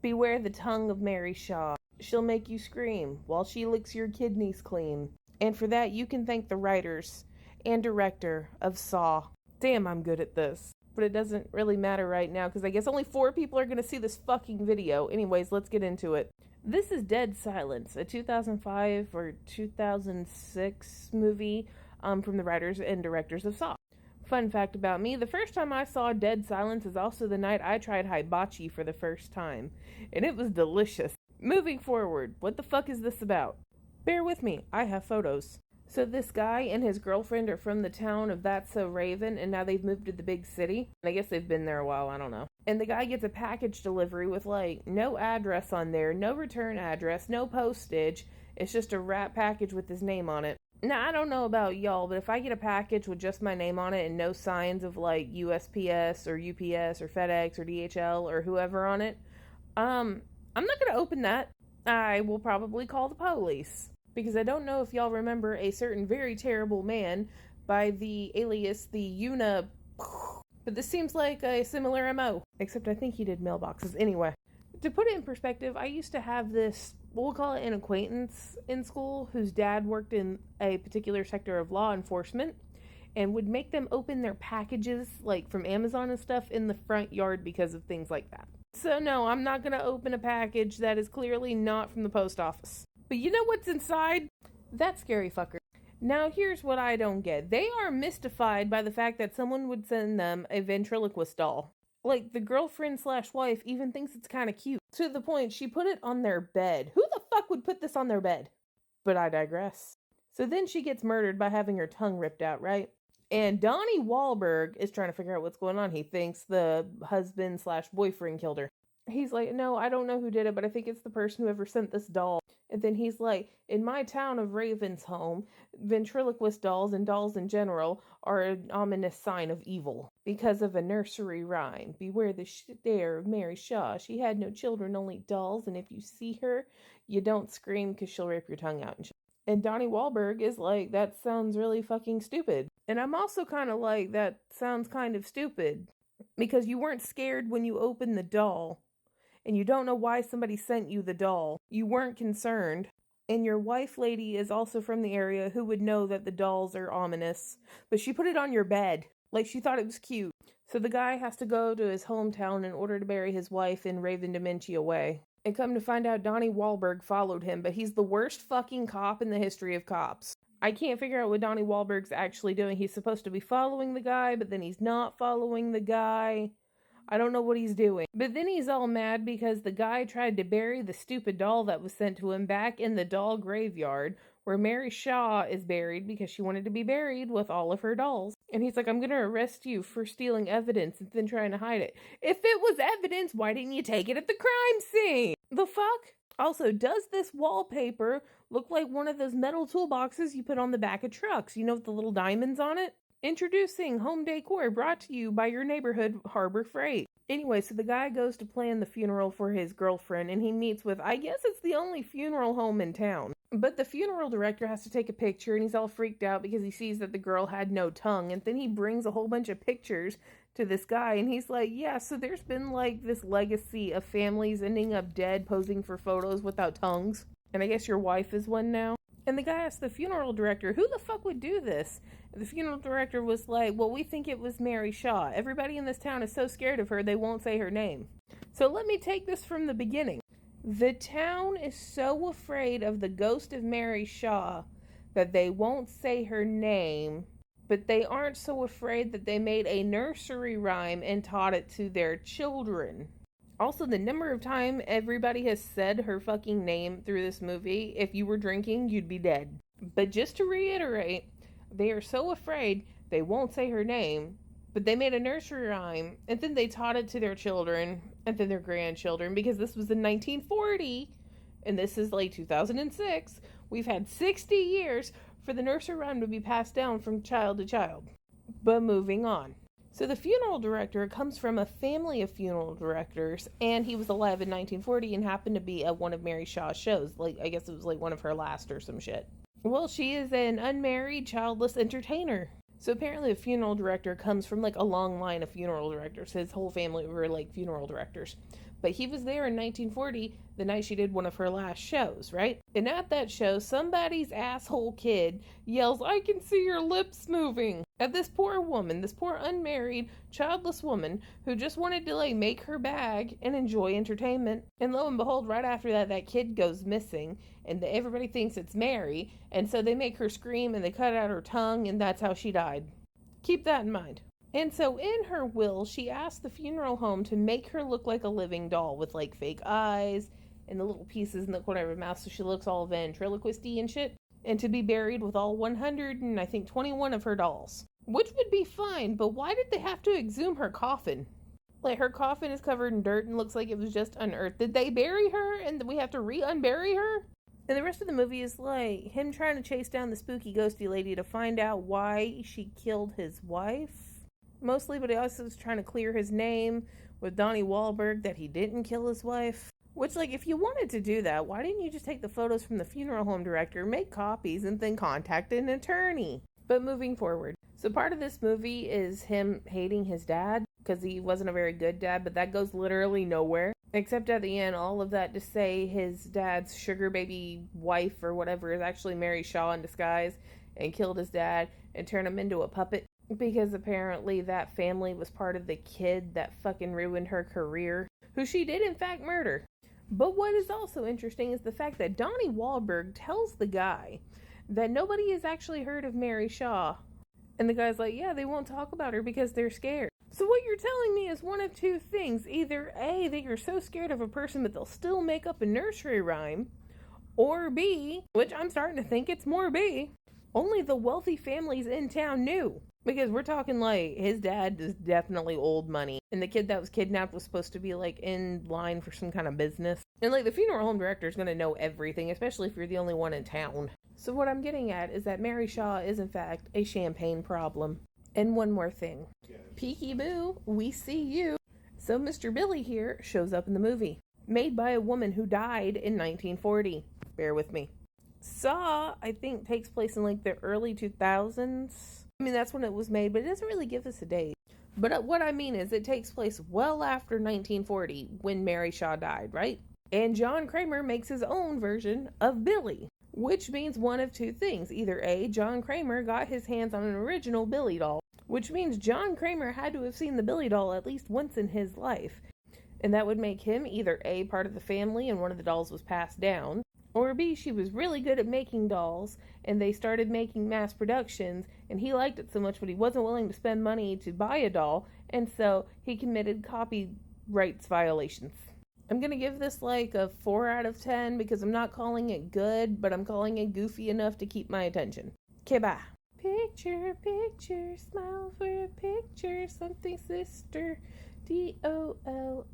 Beware the tongue of Mary Shaw. She'll make you scream while she licks your kidneys clean. And for that, you can thank the writers and director of Saw. Damn, I'm good at this. But it doesn't really matter right now because I guess only 4 people are going to see this fucking video. Anyways, let's get into it. This is Dead Silence, a 2005 or 2006 movie from the writers and directors of Saw. Fun fact about me, the first time I saw Dead Silence is also the night I tried hibachi for the first time. And it was delicious. Moving forward, what the fuck is this about? Bear with me, I have photos. So this guy and his girlfriend are from the town of That's So Raven, and now they've moved to the big city. I guess they've been there a while, I don't know. And the guy gets a package delivery with, like, no address on there, no return address, no postage. It's just a wrap package with his name on it. Now, I don't know about y'all, but if I get a package with just my name on it and no signs of, like, USPS or UPS or FedEx or DHL or whoever on it, I'm not gonna open that. I will probably call the police. Because I don't know if y'all remember a certain very terrible man by the alias the Una... But this seems like a similar MO. Except I think he did mailboxes. Anyway, to put it in perspective, I used to have this, we'll call it an acquaintance in school, whose dad worked in a particular sector of law enforcement, and would make them open their packages, like from Amazon and stuff, in the front yard because of things like that. So no, I'm not going to open a package that is clearly not from the post office. But you know what's inside? That scary fucker. Now here's what I don't get. They are mystified by the fact that someone would send them a ventriloquist doll. Like, the girlfriend/wife even thinks it's kind of cute. To the point, she put it on their bed. Who the fuck would put this on their bed? But I digress. So then she gets murdered by having her tongue ripped out, right? And Donnie Wahlberg is trying to figure out what's going on. He thinks the husband/boyfriend killed her. He's like, no, I don't know who did it, but I think it's the person who ever sent this doll. And then he's like, in my town of Ravensholm, ventriloquist dolls and dolls in general are an ominous sign of evil. Because of a nursery rhyme, beware the stare of Mary Shaw. She had no children, only dolls, and if you see her, you don't scream because she'll rip your tongue out. And Donnie Wahlberg is like, that sounds really fucking stupid. And I'm also kind of like, that sounds kind of stupid. Because you weren't scared when you opened the doll. And you don't know why somebody sent you the doll. You weren't concerned. And your wife lady is also from the area who would know that the dolls are ominous. But she put it on your bed. Like she thought it was cute. So the guy has to go to his hometown in order to bury his wife in Raven Dementia Way. And come to find out Donnie Wahlberg followed him, but he's the worst fucking cop in the history of cops. I can't figure out what Donnie Wahlberg's actually doing. He's supposed to be following the guy, but then he's not following the guy. I don't know what he's doing. But then he's all mad because the guy tried to bury the stupid doll that was sent to him back in the doll graveyard where Mary Shaw is buried because she wanted to be buried with all of her dolls. And he's like, I'm going to arrest you for stealing evidence and then trying to hide it. If it was evidence, why didn't you take it at the crime scene? The fuck? Also, does this wallpaper look like one of those metal toolboxes you put on the back of trucks? You know, with the little diamonds on it? Introducing home decor brought to you by your neighborhood Harbor Freight. Anyway, so the guy goes to plan the funeral for his girlfriend and he meets with, I guess it's the only funeral home in town. But the funeral director has to take a picture and he's all freaked out because he sees that the girl had no tongue. And then he brings a whole bunch of pictures to this guy and he's like, yeah, so there's been like this legacy of families ending up dead posing for photos without tongues. And I guess your wife is one now. And the guy asked the funeral director, who the fuck would do this? And the funeral director was like, well, we think it was Mary Shaw. Everybody in this town is so scared of her, they won't say her name. So let me take this from the beginning. The town is so afraid of the ghost of Mary Shaw that they won't say her name, but they aren't so afraid that they made a nursery rhyme and taught it to their children. Also, the number of time everybody has said her fucking name through this movie, if you were drinking, you'd be dead. But just to reiterate, they are so afraid they won't say her name, but they made a nursery rhyme, and then they taught it to their children, and then their grandchildren, because this was in 1940, and this is like 2006. We've had 60 years for the nursery rhyme to be passed down from child to child. But moving on. So the funeral director comes from a family of funeral directors, and he was alive in 1940 and happened to be at one of Mary Shaw's shows. Like, I guess it was like one of her last or some shit. Well, she is an unmarried, childless entertainer. So apparently the funeral director comes from like a long line of funeral directors. His whole family were like funeral directors. But he was there in 1940, the night she did one of her last shows, right? And at that show, somebody's asshole kid yells, "I can see your lips moving," at this poor woman, this poor unmarried, childless woman who just wanted to like make her bag and enjoy entertainment. And lo and behold, right after that, that kid goes missing, and everybody thinks it's Mary, and so they make her scream and they cut out her tongue, and that's how she died. Keep that in mind. And so in her will, she asked the funeral home to make her look like a living doll with like fake eyes and the little pieces in the corner of her mouth so she looks all ventriloquisty and shit, and to be buried with all 121 of her dolls. Which would be fine, but why did they have to exhume her coffin? Like, her coffin is covered in dirt and looks like it was just unearthed. Did they bury her and we have to re-unbury her? And the rest of the movie is like him trying to chase down the spooky ghosty lady to find out why she killed his wife. Mostly, but he also was trying to clear his name with Donnie Wahlberg that he didn't kill his wife. Which, like, if you wanted to do that, why didn't you just take the photos from the funeral home director, make copies, and then contact an attorney? But moving forward. So part of this movie is him hating his dad, because he wasn't a very good dad, but that goes literally nowhere. Except at the end, all of that to say his dad's sugar baby wife or whatever is actually Mary Shaw in disguise and killed his dad and turned him into a puppet. Because apparently that family was part of the kid that fucking ruined her career, who she did in fact murder. But what is also interesting is the fact that Donnie Wahlberg tells the guy that nobody has actually heard of Mary Shaw. And the guy's like, yeah, they won't talk about her because they're scared. So what you're telling me is one of two things. Either A, that you're so scared of a person that they'll still make up a nursery rhyme, or B, which I'm starting to think it's more B, only the wealthy families in town knew. Because we're talking like his dad is definitely old money. And the kid that was kidnapped was supposed to be like in line for some kind of business. And like the funeral home director is going to know everything, especially if you're the only one in town. So what I'm getting at is that Mary Shaw is in fact a champagne problem. And one more thing. Peeky Boo, we see you. So Mr. Billy here shows up in the movie. Made by a woman who died in 1940. Bear with me. Saw, I think, takes place in like the early 2000s. I mean, that's when it was made, but it doesn't really give us a date. But what I mean is it takes place well after 1940 when Mary Shaw died, right? And John Kramer makes his own version of Billy, which means one of two things. Either A, John Kramer got his hands on an original Billy doll, which means John Kramer had to have seen the Billy doll at least once in his life. And that would make him either A, part of the family and one of the dolls was passed down, or B, she was really good at making dolls, and they started making mass productions, and he liked it so much, but he wasn't willing to spend money to buy a doll, and so he committed copyrights violations. I'm going to give this like a 4 out of 10, because I'm not calling it good, but I'm calling it goofy enough to keep my attention. Okay, bye. Picture, picture, smile for a picture, something sister, DOLLHOUSE.